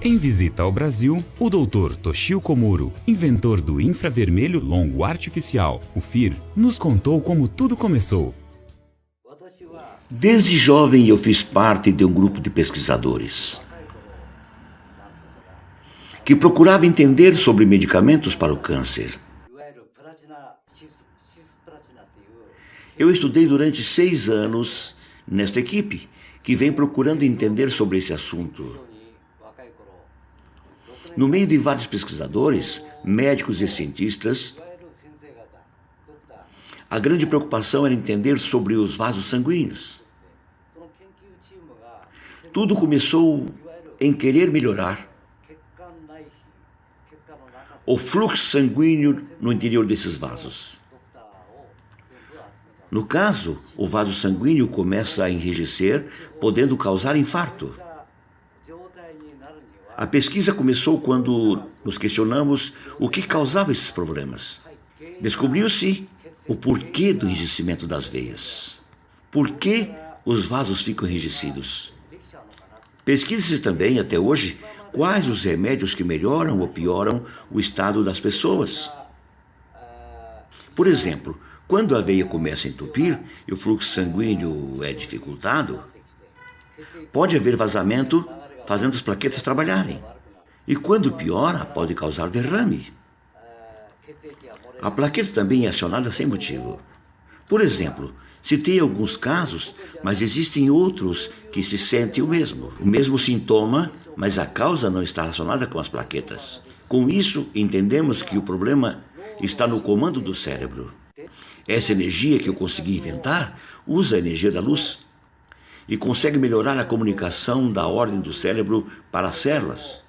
Em visita ao Brasil, o Dr. Toshio Komuro, inventor do infravermelho longo artificial, o FIR, nos contou como tudo começou. Desde jovem eu fiz parte de um grupo de pesquisadores que procurava entender sobre medicamentos para o câncer. Eu estudei durante 6 anos nesta equipe, que vem procurando entender sobre esse assunto. No meio de vários pesquisadores, médicos e cientistas, a grande preocupação era entender sobre os vasos sanguíneos. Tudo começou em querer melhorar o fluxo sanguíneo no interior desses vasos. No caso, o vaso sanguíneo começa a enrijecer, podendo causar infarto. A pesquisa começou quando nos questionamos o que causava esses problemas. Descobriu-se o porquê do enrijecimento das veias. Por que os vasos ficam enrijecidos? Pesquisa-se também, até hoje, quais os remédios que melhoram ou pioram o estado das pessoas. Por exemplo, quando a veia começa a entupir e o fluxo sanguíneo é dificultado, pode haver vazamento, fazendo as plaquetas trabalharem. E quando piora, pode causar derrame. A plaqueta também é acionada sem motivo. Por exemplo, citei alguns casos, mas existem outros que se sentem o mesmo sintoma, mas a causa não está relacionada com as plaquetas. Com isso, entendemos que o problema está no comando do cérebro. Essa energia que eu consegui inventar usa a energia da luz e consegue melhorar a comunicação da ordem do cérebro para as células.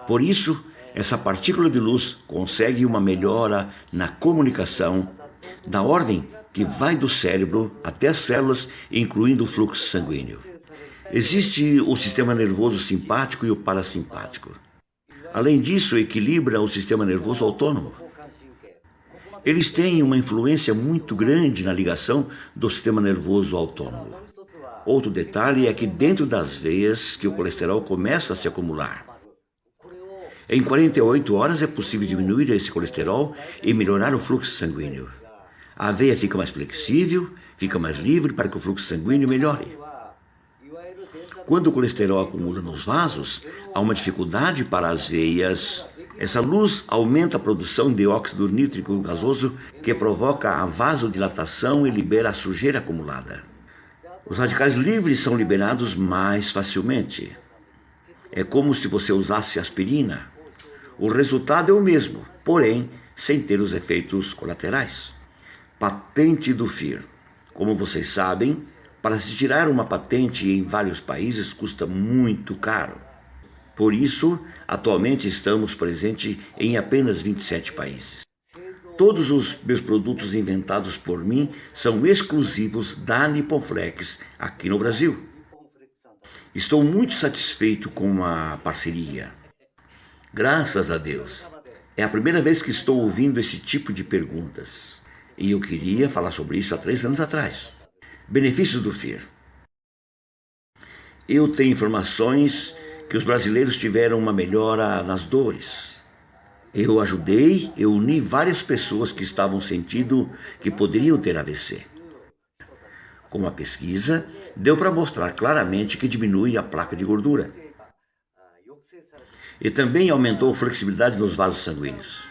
Por isso, essa partícula de luz consegue uma melhora na comunicação da ordem que vai do cérebro até as células, incluindo o fluxo sanguíneo. Existe o sistema nervoso simpático e o parasimpático. Além disso, equilibra o sistema nervoso autônomo. Eles têm uma influência muito grande na ligação do sistema nervoso autônomo. Outro detalhe é que dentro das veias que o colesterol começa a se acumular. Em 48 horas é possível diminuir esse colesterol e melhorar o fluxo sanguíneo. A veia fica mais flexível, fica mais livre para que o fluxo sanguíneo melhore. Quando o colesterol acumula nos vasos, há uma dificuldade para as veias. Essa luz aumenta a produção de óxido nítrico gasoso, que provoca a vasodilatação e libera a sujeira acumulada. Os radicais livres são liberados mais facilmente. É como se você usasse aspirina. O resultado é o mesmo, porém, sem ter os efeitos colaterais. Patente do FIR. Como vocês sabem, para se tirar uma patente em vários países custa muito caro. Por isso, atualmente estamos presentes em apenas 27 países. Todos os meus produtos inventados por mim são exclusivos da Nippon Flex aqui no Brasil. Estou muito satisfeito com a parceria. Graças a Deus. É a primeira vez que estou ouvindo esse tipo de perguntas. E eu queria falar sobre isso há 3 anos atrás. Benefícios do FIR. Eu tenho informações que os brasileiros tiveram uma melhora nas dores. Eu uni várias pessoas que estavam sentindo que poderiam ter AVC. Com a pesquisa, deu para mostrar claramente que diminui a placa de gordura. E também aumentou a flexibilidade nos vasos sanguíneos.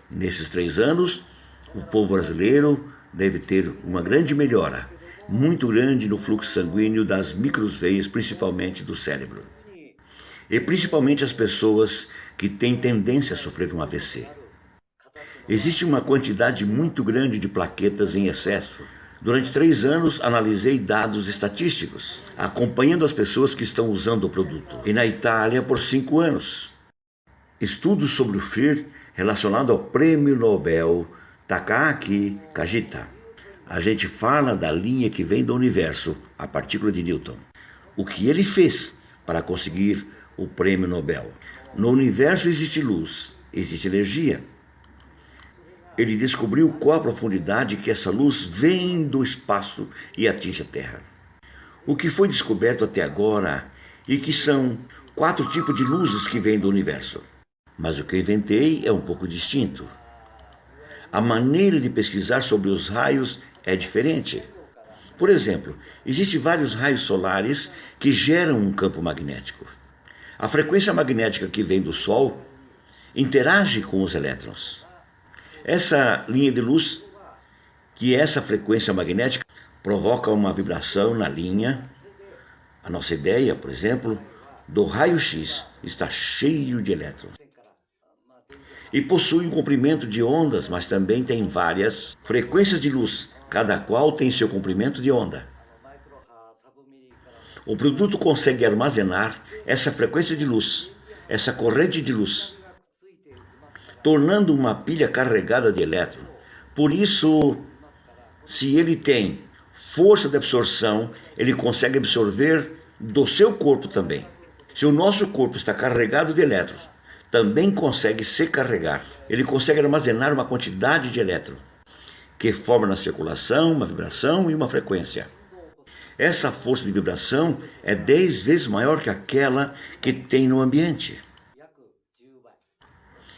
Nesses 3 anos, o povo brasileiro deve ter uma grande melhora, muito grande no fluxo sanguíneo das microveias, principalmente do cérebro. E principalmente as pessoas que têm tendência a sofrer um AVC. Existe uma quantidade muito grande de plaquetas em excesso. Durante 3 anos, analisei dados estatísticos, acompanhando as pessoas que estão usando o produto. E na Itália, por 5 anos. Estudos sobre o FIR relacionado ao Prêmio Nobel Takaaki Kajita. A gente fala da linha que vem do universo, a partícula de Newton. O que ele fez para conseguir o Prêmio Nobel? No universo existe luz, existe energia. Ele descobriu qual a profundidade que essa luz vem do espaço e atinge a Terra. O que foi descoberto até agora e que são 4 tipos de luzes que vêm do universo. Mas o que eu inventei é um pouco distinto. A maneira de pesquisar sobre os raios é diferente. Por exemplo, existem vários raios solares que geram um campo magnético. A frequência magnética que vem do Sol interage com os elétrons. Essa linha de luz, que é essa frequência magnética, provoca uma vibração na linha. A nossa ideia, por exemplo, do raio-x está cheio de elétrons. E possui um comprimento de ondas, mas também tem várias frequências de luz, cada qual tem seu comprimento de onda. O produto consegue armazenar essa frequência de luz, essa corrente de luz, tornando uma pilha carregada de elétrons. Por isso, se ele tem força de absorção, ele consegue absorver do seu corpo também. Se o nosso corpo está carregado de elétrons, também consegue se carregar. Ele consegue armazenar uma quantidade de elétrons, que forma na circulação uma vibração e uma frequência. Essa força de vibração é 10 vezes maior que aquela que tem no ambiente.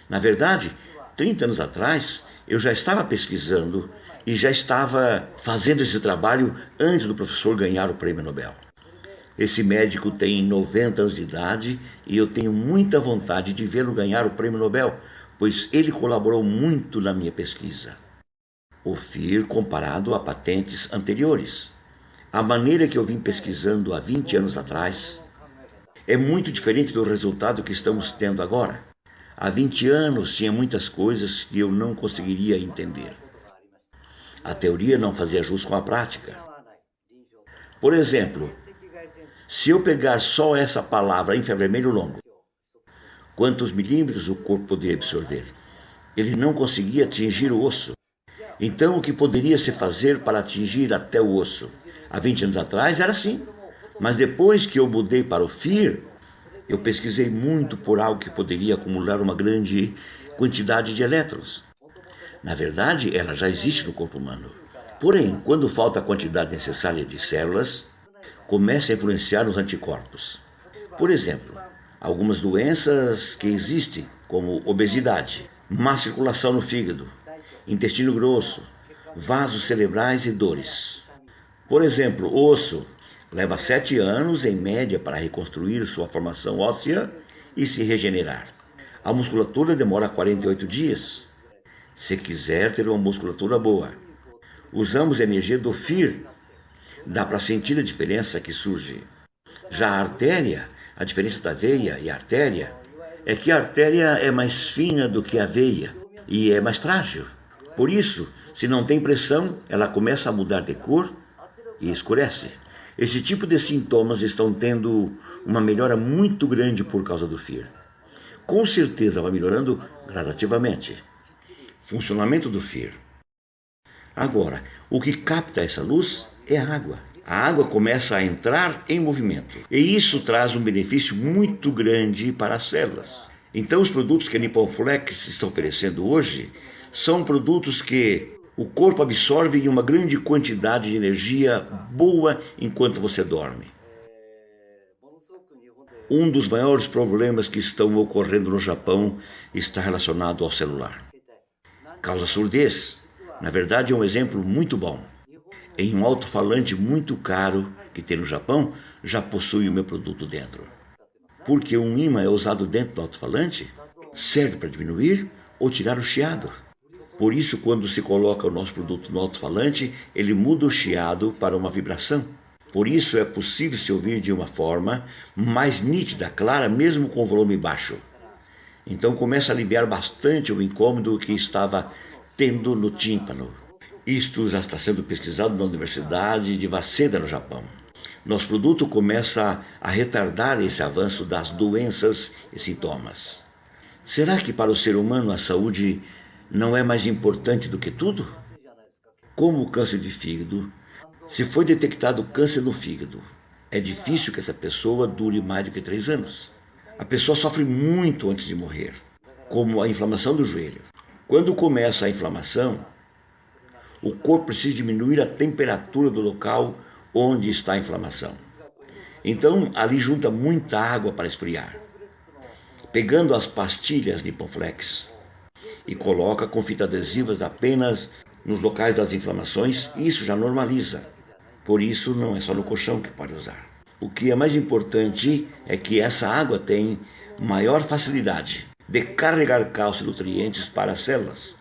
Na verdade, 30 anos atrás, eu já estava pesquisando e já estava fazendo esse trabalho antes do professor ganhar o Prêmio Nobel. Esse médico tem 90 anos de idade e eu tenho muita vontade de vê-lo ganhar o Prêmio Nobel, pois ele colaborou muito na minha pesquisa. O FIR comparado a patentes anteriores. A maneira que eu vim pesquisando há 20 anos atrás é muito diferente do resultado que estamos tendo agora. Há 20 anos tinha muitas coisas que eu não conseguiria entender. A teoria não fazia jus com a prática. Por exemplo, se eu pegar só essa palavra infravermelho longo, quantos milímetros o corpo poderia absorver? Ele não conseguia atingir o osso. Então, o que poderia se fazer para atingir até o osso? Há 20 anos atrás era assim. Mas depois que eu mudei para o FIR, eu pesquisei muito por algo que poderia acumular uma grande quantidade de elétrons. Na verdade, ela já existe no corpo humano. Porém, quando falta a quantidade necessária de células, começa a influenciar os anticorpos. Por exemplo, algumas doenças que existem, como obesidade, má circulação no fígado, intestino grosso, vasos cerebrais e dores. Por exemplo, o osso leva 7 anos em média para reconstruir sua formação óssea e se regenerar. A musculatura demora 48 dias. Se quiser ter uma musculatura boa, usamos a energia do FIR. Dá para sentir a diferença que surge. Já a artéria, a diferença da veia e a artéria, é que a artéria é mais fina do que a veia e é mais frágil. Por isso, se não tem pressão, ela começa a mudar de cor e escurece. Esse tipo de sintomas estão tendo uma melhora muito grande por causa do FIR. Com certeza vai melhorando gradativamente. Funcionamento do FIR. Agora, o que capta essa luz é a água. A água começa a entrar em movimento. E isso traz um benefício muito grande para as células. Então, os produtos que a Nippon Flex está oferecendo hoje são produtos que o corpo absorve em uma grande quantidade de energia boa enquanto você dorme. Um dos maiores problemas que estão ocorrendo no Japão está relacionado ao celular. Causa surdez. Na verdade, é um exemplo muito bom. Em um alto-falante muito caro que tem no Japão, já possui o meu produto dentro. Porque um ímã é usado dentro do alto-falante, serve para diminuir ou tirar o chiado. Por isso, quando se coloca o nosso produto no alto-falante, ele muda o chiado para uma vibração. Por isso, é possível se ouvir de uma forma mais nítida, clara, mesmo com volume baixo. Então, começa a aliviar bastante o incômodo que estava tendo no tímpano. Isto já está sendo pesquisado na Universidade de Waseda, no Japão. Nosso produto começa a retardar esse avanço das doenças e sintomas. Será que para o ser humano a saúde não é mais importante do que tudo? Como o câncer de fígado, se foi detectado câncer no fígado, é difícil que essa pessoa dure mais do que 3 anos. A pessoa sofre muito antes de morrer, como a inflamação do joelho. Quando começa a inflamação, o corpo precisa diminuir a temperatura do local onde está a inflamação. Então ali junta muita água para esfriar, pegando as pastilhas Nipoflex e coloca com fita adesivas apenas nos locais das inflamações, e isso já normaliza. Por isso não é só no colchão que pode usar. O que é mais importante é que essa água tem maior facilidade de carregar cálcio e nutrientes para as células.